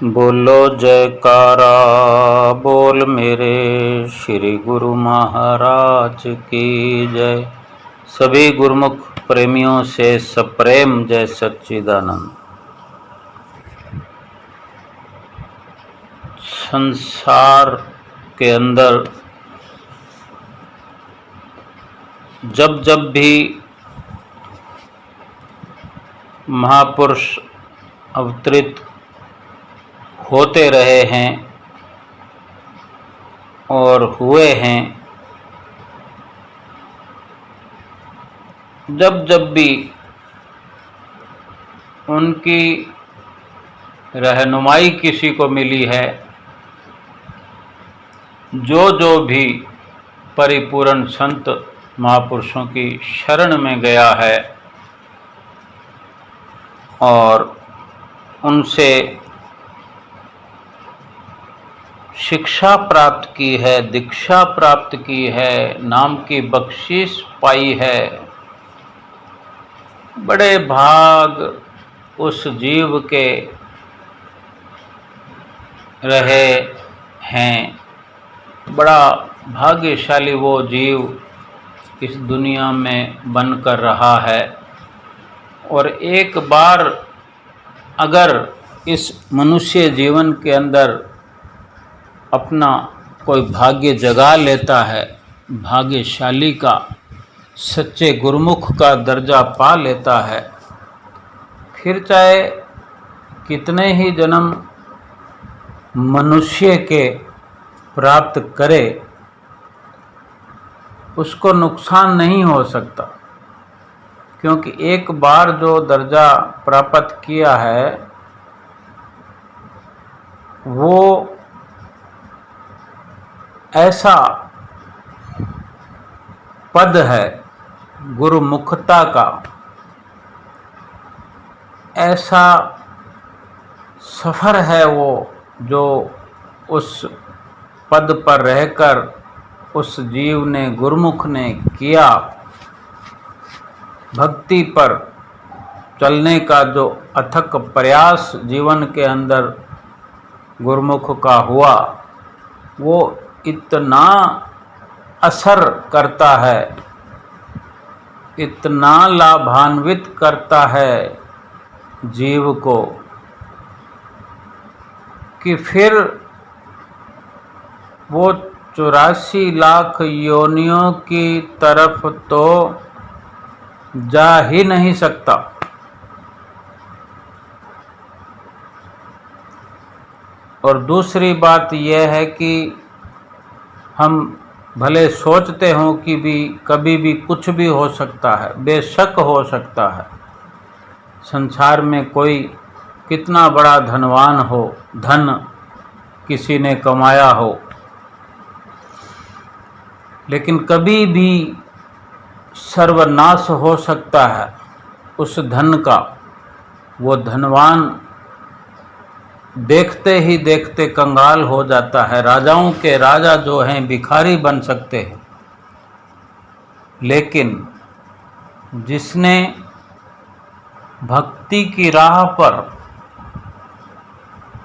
बोलो जयकारा बोल मेरे श्री गुरु महाराज की जय। सभी गुरुमुख प्रेमियों से सप्रेम जय सच्चिदानंद। संसार के अंदर जब जब भी महापुरुष अवतरित होते रहे हैं और हुए हैं, जब जब भी उनकी रहनुमाई किसी को मिली है, जो जो भी परिपूर्ण संत महापुरुषों की शरण में गया है और उनसे शिक्षा प्राप्त की है, दीक्षा प्राप्त की है, नाम की बख्शिश पाई है, बड़े भाग उस जीव के रहे हैं। बड़ा भाग्यशाली वो जीव इस दुनिया में बनकर रहा है। और एक बार अगर इस मनुष्य जीवन के अंदर अपना कोई भाग्य जगा लेता है, भाग्यशाली का, सच्चे गुरुमुख का दर्जा पा लेता है, फिर चाहे कितने ही जन्म मनुष्य के प्राप्त करे, उसको नुकसान नहीं हो सकता। क्योंकि एक बार जो दर्जा प्राप्त किया है वो ऐसा पद है गुरुमुखता का, ऐसा सफ़र है वो जो उस पद पर रहकर उस जीव ने, गुरुमुख ने किया। भक्ति पर चलने का जो अथक प्रयास जीवन के अंदर गुरुमुख का हुआ, वो इतना असर करता है, इतना लाभान्वित करता है जीव को कि फिर वो 84 लाख योनियों की तरफ तो जा ही नहीं सकता। और दूसरी बात यह है कि हम भले सोचते हों कि भी कभी भी कुछ भी हो सकता है, बेशक हो सकता है। संसार में कोई कितना बड़ा धनवान हो, धन किसी ने कमाया हो, लेकिन कभी भी सर्वनाश हो सकता है उस धन का। वो धनवान देखते ही देखते कंगाल हो जाता है। राजाओं के राजा जो हैं भिखारी बन सकते हैं, लेकिन जिसने भक्ति की राह पर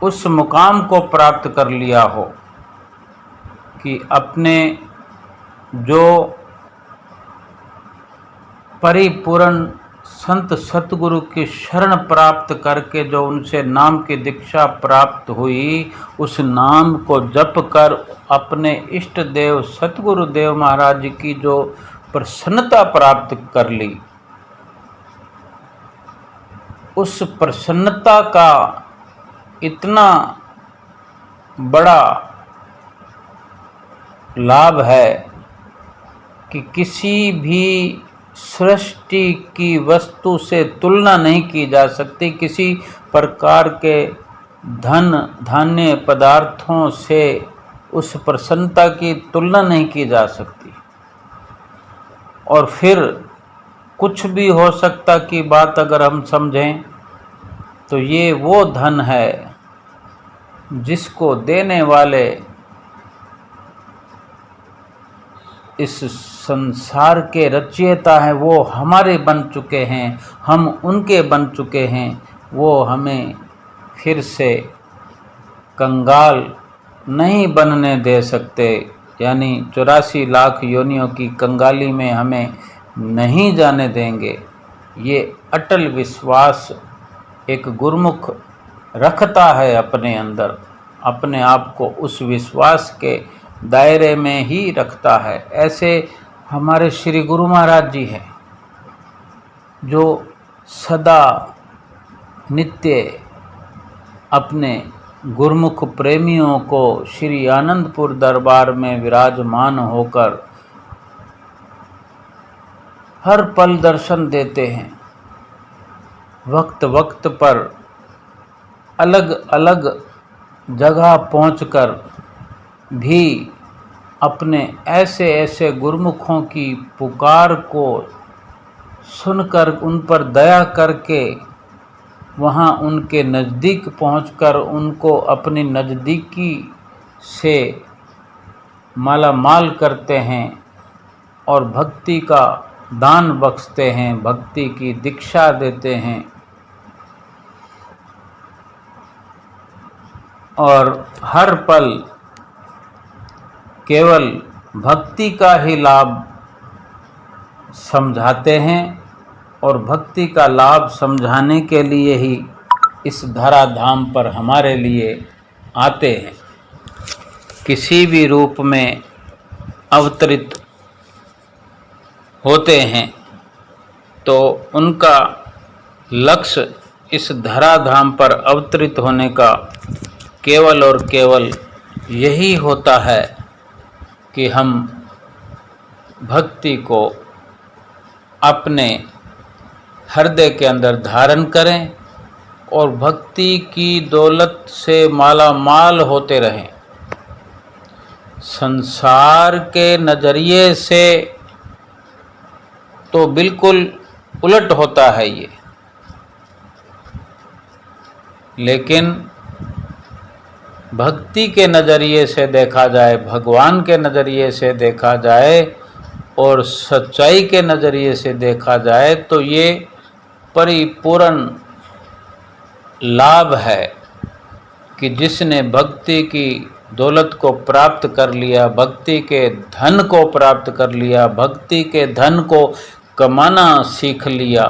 उस मुकाम को प्राप्त कर लिया हो कि अपने जो परिपूर्ण संत सतगुरु की शरण प्राप्त करके जो उनसे नाम की दीक्षा प्राप्त हुई, उस नाम को जप कर अपने इष्ट देव सतगुरु देव महाराज की जो प्रसन्नता प्राप्त कर ली, उस प्रसन्नता का इतना बड़ा लाभ है कि किसी भी सृष्टि की वस्तु से तुलना नहीं की जा सकती। किसी प्रकार के धन धान्य पदार्थों से उस प्रसन्नता की तुलना नहीं की जा सकती। और फिर कुछ भी हो सकता की बात अगर हम समझें तो ये वो धन है जिसको देने वाले इस संसार के रचयिता हैं, वो हमारे बन चुके हैं, हम उनके बन चुके हैं। वो हमें फिर से कंगाल नहीं बनने दे सकते, यानी 84 लाख योनियों की कंगाली में हमें नहीं जाने देंगे। ये अटल विश्वास एक गुरुमुख रखता है अपने अंदर, अपने आप को उस विश्वास के दायरे में ही रखता है। ऐसे हमारे श्री गुरु महाराज जी हैं जो सदा नित्य अपने गुरुमुख प्रेमियों को श्री आनंदपुर दरबार में विराजमान होकर हर पल दर्शन देते हैं। वक्त वक्त पर अलग अलग जगह पहुंचकर भी अपने ऐसे ऐसे गुरुमुखों की पुकार को सुनकर उन पर दया करके वहाँ उनके नज़दीक पहुंचकर उनको अपनी नज़दीकी से माला माल करते हैं और भक्ति का दान बख्शते हैं, भक्ति की दीक्षा देते हैं और हर पल केवल भक्ति का ही लाभ समझाते हैं और भक्ति का लाभ समझाने के लिए ही इस धराधाम पर हमारे लिए आते हैं। किसी भी रूप में अवतरित होते हैं तो उनका लक्ष्य इस धराधाम पर अवतरित होने का केवल और केवल यही होता है कि हम भक्ति को अपने हृदय के अंदर धारण करें और भक्ति की दौलत से माला माल होते रहें। संसार के नज़रिए से तो बिल्कुल उलट होता है ये, लेकिन भक्ति के नज़रिए से देखा जाए, भगवान के नज़रिए से देखा जाए और सच्चाई के नज़रिए से देखा जाए तो ये परिपूर्ण लाभ है कि जिसने भक्ति की दौलत को प्राप्त कर लिया, भक्ति के धन को प्राप्त कर लिया, भक्ति के धन को कमाना सीख लिया,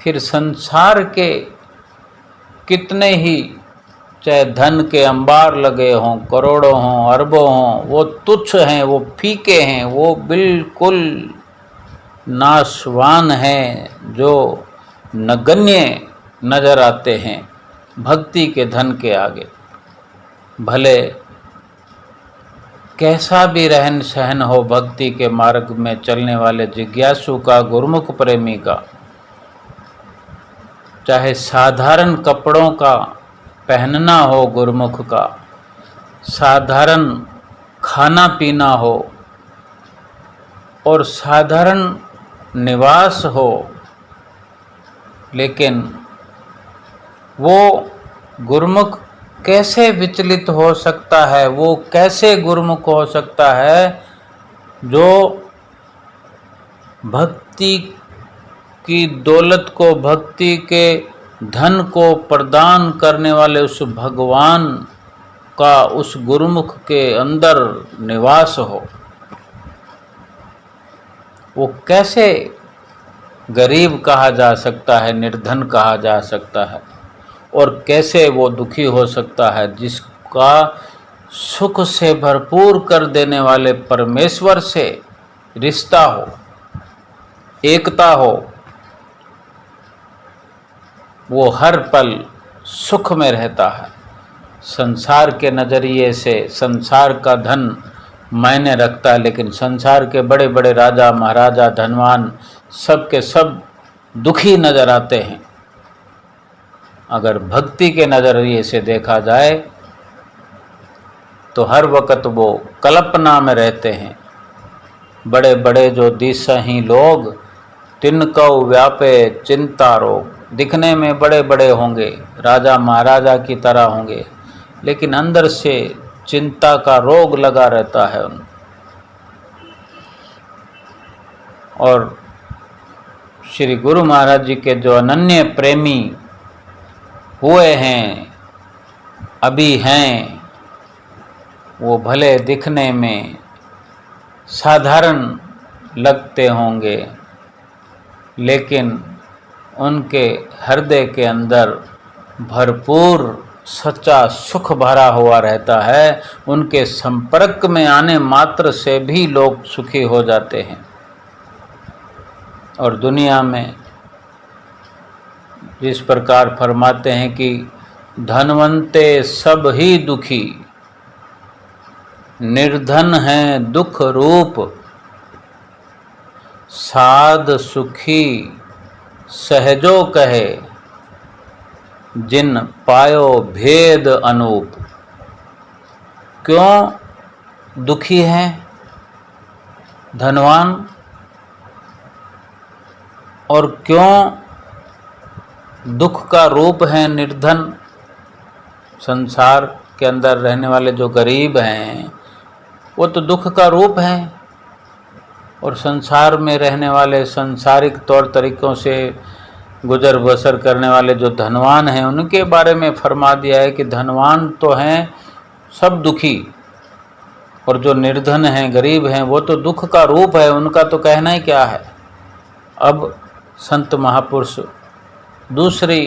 फिर संसार के कितने ही चाहे धन के अंबार लगे हों, करोड़ों हों, अरबों हों, वो तुच्छ हैं, वो फीके हैं, वो बिल्कुल नाशवान हैं, जो नगण्य नज़र आते हैं भक्ति के धन के आगे। भले कैसा भी रहन सहन हो भक्ति के मार्ग में चलने वाले जिज्ञासु का, गुरुमुख प्रेमी का, चाहे साधारण कपड़ों का पहनना हो गुरुमुख का, साधारण खाना पीना हो और साधारण निवास हो, लेकिन वो गुरुमुख कैसे विचलित हो सकता है, वो कैसे गुरुमुख हो सकता है जो भक्ति की दौलत को, भक्ति के धन को प्रदान करने वाले उस भगवान का उस गुरुमुख के अंदर निवास हो। वो कैसे गरीब कहा जा सकता है, निर्धन कहा जा सकता है, और कैसे वो दुखी हो सकता है जिसका सुख से भरपूर कर देने वाले परमेश्वर से रिश्ता हो, एकता हो, वो हर पल सुख में रहता है। संसार के नज़रिए से संसार का धन मायने रखता है, लेकिन संसार के बड़े बड़े राजा महाराजा धनवान सब के सब दुखी नज़र आते हैं। अगर भक्ति के नज़रिए से देखा जाए तो हर वक्त वो कल्पना में रहते हैं। बड़े बड़े जो दिसहि लोग तिनको व्यापे चिंता रोग, दिखने में बड़े बड़े होंगे, राजा महाराजा की तरह होंगे, लेकिन अंदर से चिंता का रोग लगा रहता है उनको। और श्री गुरु महाराज जी के जो अनन्य प्रेमी हुए हैं अभी हैं वो भले दिखने में साधारण लगते होंगे, लेकिन उनके हृदय के अंदर भरपूर सच्चा सुख भरा हुआ रहता है। उनके संपर्क में आने मात्र से भी लोग सुखी हो जाते हैं। और दुनिया में जिस प्रकार फरमाते हैं कि धनवंते सब ही दुखी, निर्धन हैं दुख रूप, साध सुखी सहजो कहे, जिन पायो भेद अनूप। क्यों दुखी हैं धनवान और क्यों दुख का रूप है निर्धन? संसार के अंदर रहने वाले जो गरीब हैं वो तो दुख का रूप हैं, और संसार में रहने वाले संसारिक तौर तरीक़ों से गुजर बसर करने वाले जो धनवान हैं उनके बारे में फरमा दिया है कि धनवान तो हैं सब दुखी, और जो निर्धन हैं गरीब हैं वो तो दुख का रूप है, उनका तो कहना ही क्या है। अब संत महापुरुष दूसरी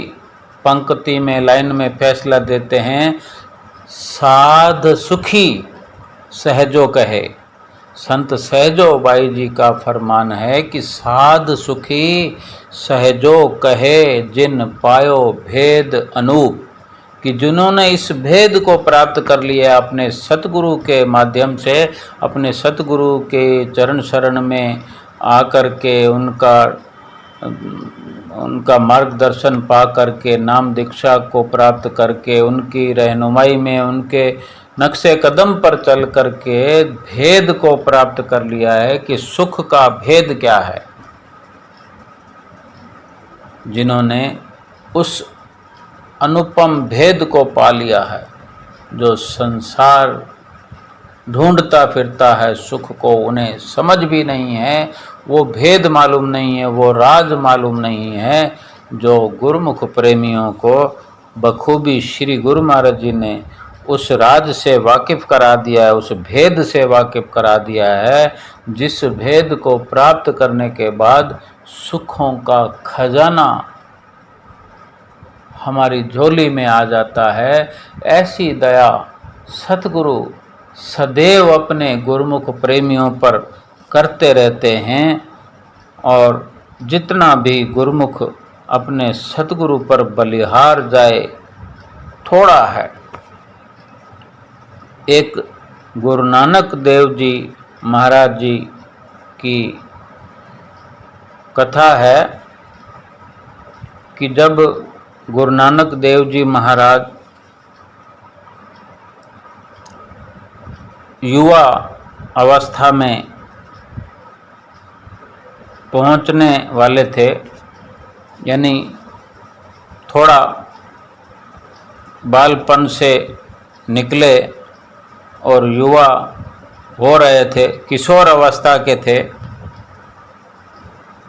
पंक्ति में लाइन में फैसला देते हैं, साध सुखी सहजो कहे। संत सहजो बाई जी का फरमान है कि साध सुखी सहजो कहे, जिन पायो भेद अनूप, कि जिन्होंने इस भेद को प्राप्त कर लिया अपने सतगुरु के माध्यम से, अपने सतगुरु के चरण शरण में आकर के उनका मार्गदर्शन पा करके, नाम दीक्षा को प्राप्त करके, उनकी रहनुमाई में उनके नक्शे कदम पर चल करके भेद को प्राप्त कर लिया है कि सुख का भेद क्या है। जिन्होंने उस अनुपम भेद को पा लिया है, जो संसार ढूंढता फिरता है सुख को, उन्हें समझ भी नहीं है, वो भेद मालूम नहीं है, वो राज मालूम नहीं है, जो गुरुमुख प्रेमियों को बखूबी श्री गुरु महाराज जी ने उस राज से वाकिफ़ करा दिया है, उस भेद से वाकिफ़ करा दिया है, जिस भेद को प्राप्त करने के बाद सुखों का खजाना हमारी झोली में आ जाता है। ऐसी दया सतगुरु सदैव अपने गुरुमुख प्रेमियों पर करते रहते हैं, और जितना भी गुरुमुख अपने सतगुरु पर बलिहार जाए थोड़ा है। एक गुरु नानक देव जी महाराज जी की कथा है कि जब गुरु नानक देव जी महाराज युवा अवस्था में पहुंचने वाले थे, यानी थोड़ा बालपन से निकले और युवा हो रहे थे, किशोर अवस्था के थे,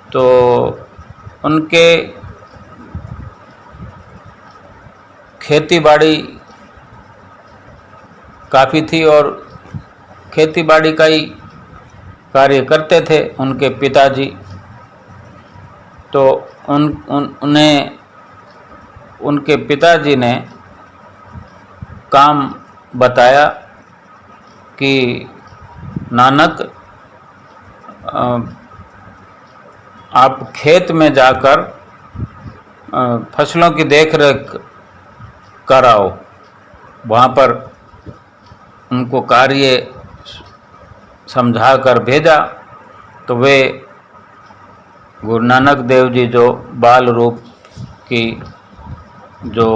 तो उनके खेती बाड़ी काफ़ी थी और खेती बाड़ी का ही कार्य करते थे उनके पिताजी। तो उन्हें उनके पिताजी ने काम बताया कि नानक आप खेत में जाकर फसलों की देखरेख कराओ। वहाँ पर उनको कार्य समझा कर भेजा, तो वे गुरु नानक देव जी जो बाल रूप की जो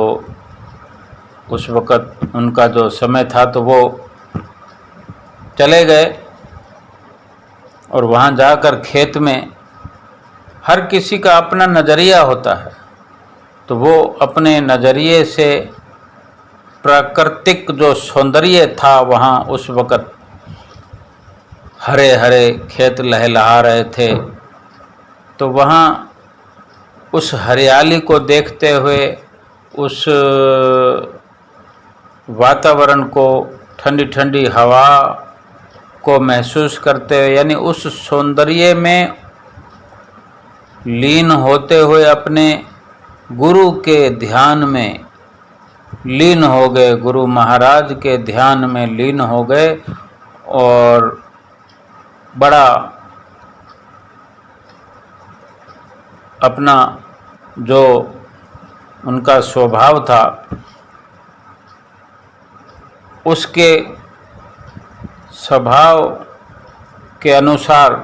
उस वक़्त उनका जो समय था, तो वो चले गए और वहाँ जाकर खेत में हर किसी का अपना नज़रिया होता है, तो वो अपने नज़रिए से प्राकृतिक जो सौंदर्य था वहाँ उस वक़्त हरे हरे खेत लहलहा रहे थे, तो वहाँ उस हरियाली को देखते हुए, उस वातावरण को, ठंडी ठंडी हवा को महसूस करते हुए, यानी उस सौंदर्य में लीन होते हुए अपने गुरु के ध्यान में लीन हो गए, गुरु महाराज के ध्यान में लीन हो गए और बड़ा अपना जो उनका स्वभाव था उसके स्वभाव के अनुसार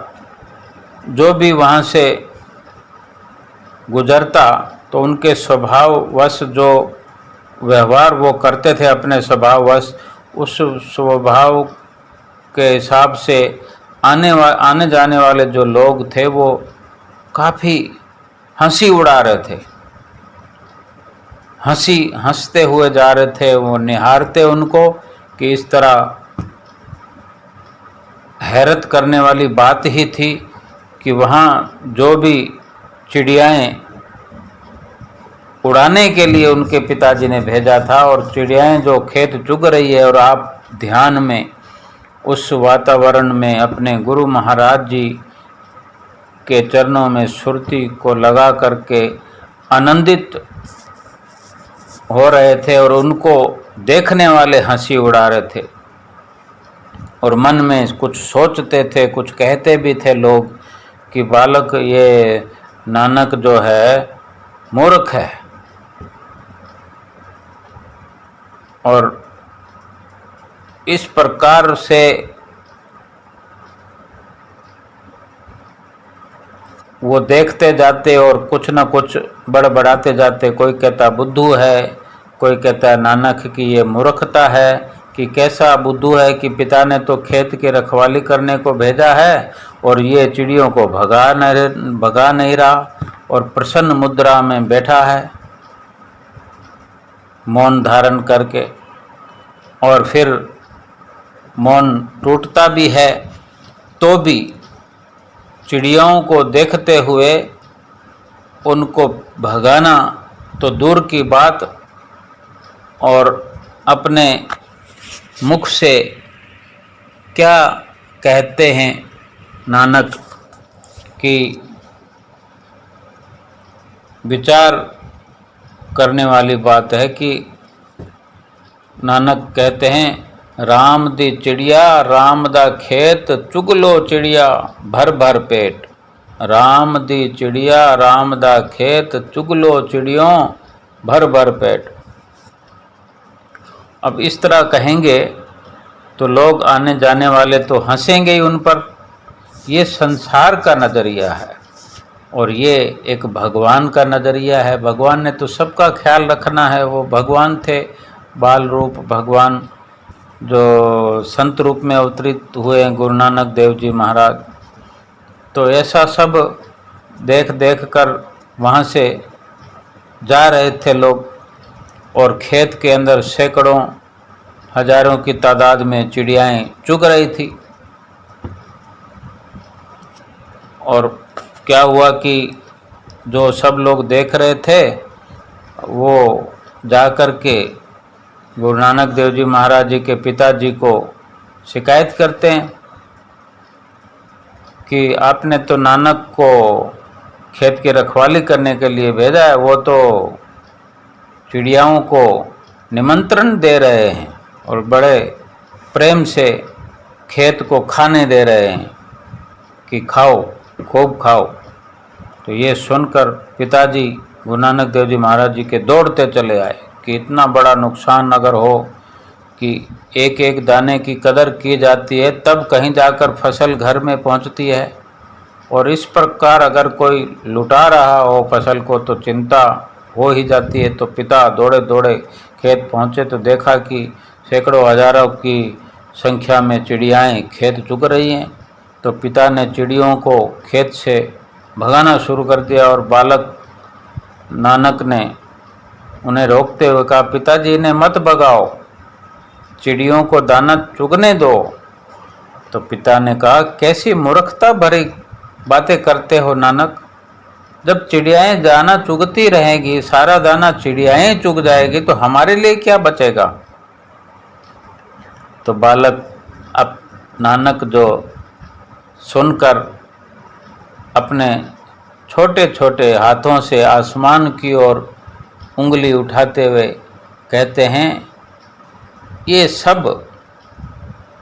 जो भी वहाँ से गुजरता तो उनके स्वभाववश जो व्यवहार वो करते थे अपने स्वभाववश, उस स्वभाव के हिसाब से आने जाने वाले जो लोग थे वो काफ़ी हंसी उड़ा रहे थे, हंसते हुए जा रहे थे। वो निहारते उनको कि इस तरह हैरत करने वाली बात ही थी कि वहाँ जो भी चिड़ियाएँ उड़ाने के लिए उनके पिताजी ने भेजा था और चिड़ियाएँ जो खेत चुग रही है और आप ध्यान में उस वातावरण में अपने गुरु महाराज जी के चरणों में सुरती को लगा करके आनंदित हो रहे थे और उनको देखने वाले हंसी उड़ा रहे थे और मन में कुछ सोचते थे, कुछ कहते भी थे लोग कि बालक ये नानक जो है मूर्ख है। और इस प्रकार से वो देखते जाते और कुछ न कुछ बड़बड़ाते जाते। कोई कहता बुद्धू है, कोई कहता नानक की ये मूर्खता है कि कैसा बुद्धू है कि पिता ने तो खेत की रखवाली करने को भेजा है और ये चिड़ियों को भगा नहीं रहा और प्रसन्न मुद्रा में बैठा है मौन धारण करके, और फिर मौन टूटता भी है तो भी चिड़ियों को देखते हुए उनको भगाना तो दूर की बात और अपने मुख से क्या कहते हैं नानक की विचार करने वाली बात है कि नानक कहते हैं राम दी चिड़िया राम दा खेत चुग लो चिड़िया भर भर पेट। राम दी चिड़िया राम दा खेत चुग लो चिड़ियों भर भर पेट। अब इस तरह कहेंगे तो लोग आने जाने वाले तो हंसेंगे ही उन पर। ये संसार का नज़रिया है और ये एक भगवान का नज़रिया है। भगवान ने तो सबका ख्याल रखना है। वो भगवान थे, बाल रूप भगवान जो संत रूप में अवतरित हुए हैं गुरु नानक देव जी महाराज। तो ऐसा सब देख देख कर वहाँ से जा रहे थे लोग और खेत के अंदर सैकड़ों हजारों की तादाद में चिड़ियाएँ चुग रही थी। और क्या हुआ कि जो सब लोग देख रहे थे वो जा कर के गुरु नानक देव जी महाराज जी के पिताजी को शिकायत करते हैं कि आपने तो नानक को खेत की रखवाली करने के लिए भेजा है, वो तो चिड़ियाओं को निमंत्रण दे रहे हैं और बड़े प्रेम से खेत को खाने दे रहे हैं कि खाओ, खूब खाओ। तो ये सुनकर पिताजी गुरु नानक देव जी महाराज जी के दौड़ते चले आए कि इतना बड़ा नुकसान अगर हो कि एक एक दाने की कदर की जाती है तब कहीं जाकर फसल घर में पहुंचती है, और इस प्रकार अगर कोई लुटा रहा हो फसल को तो चिंता हो ही जाती है। तो पिता दौड़े दौड़े खेत पहुंचे तो देखा कि सैकड़ों हजारों की संख्या में चिड़ियाएँ खेत चुग रही हैं। तो पिता ने चिड़ियों को खेत से भगाना शुरू कर दिया और बालक नानक ने उन्हें रोकते हुए कहा, पिताजी इन्हें मत भगाओ, चिड़ियों को दाना चुगने दो। तो पिता ने कहा, कैसी मूर्खता भरी बातें करते हो नानक। जब चिड़ियाएँ दाना चुगती रहेंगी, सारा दाना चिड़ियाएँ चुग जाएगी तो हमारे लिए क्या बचेगा। तो बालक अब नानक जो सुनकर अपने छोटे छोटे हाथों से आसमान की ओर उंगली उठाते हुए कहते हैं, ये सब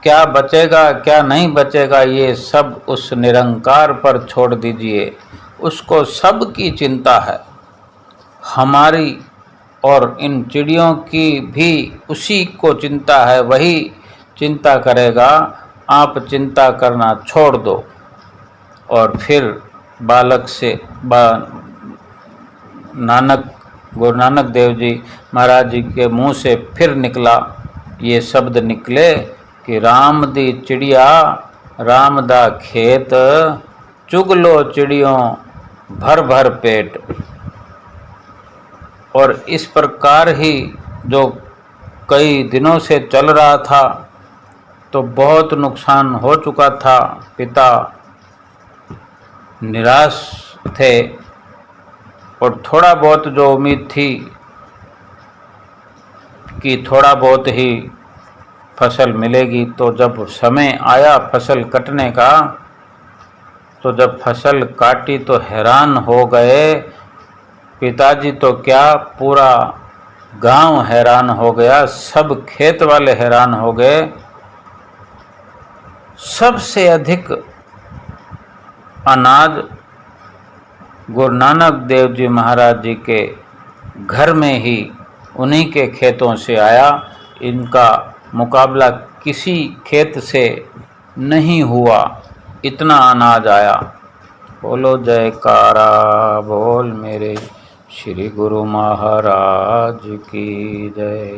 क्या बचेगा क्या नहीं बचेगा, ये सब उस निरंकार पर छोड़ दीजिए। उसको सब की चिंता है, हमारी और इन चिड़ियों की भी उसी को चिंता है, वही चिंता करेगा, आप चिंता करना छोड़ दो। और फिर बालक से गुरु नानक देव जी महाराज जी के मुंह से फिर निकला, ये शब्द निकले कि राम दी चिड़िया राम दा खेत, चुग लो चिड़ियों भर भर पेट। और इस प्रकार ही जो कई दिनों से चल रहा था, तो बहुत नुकसान हो चुका था। पिता निराश थे और थोड़ा बहुत जो उम्मीद थी कि थोड़ा बहुत ही फसल मिलेगी, तो जब समय आया फसल कटने का, तो जब फसल काटी तो हैरान हो गए पिताजी, तो क्या पूरा गांव हैरान हो गया, सब खेत वाले हैरान हो गए। सबसे अधिक अनाज गुरु नानक देव जी महाराज जी के घर में ही, उन्हीं के खेतों से आया। इनका मुकाबला किसी खेत से नहीं हुआ, इतना अनाज आया। बोलो जयकारा बोल मेरे श्री गुरु महाराज की जय।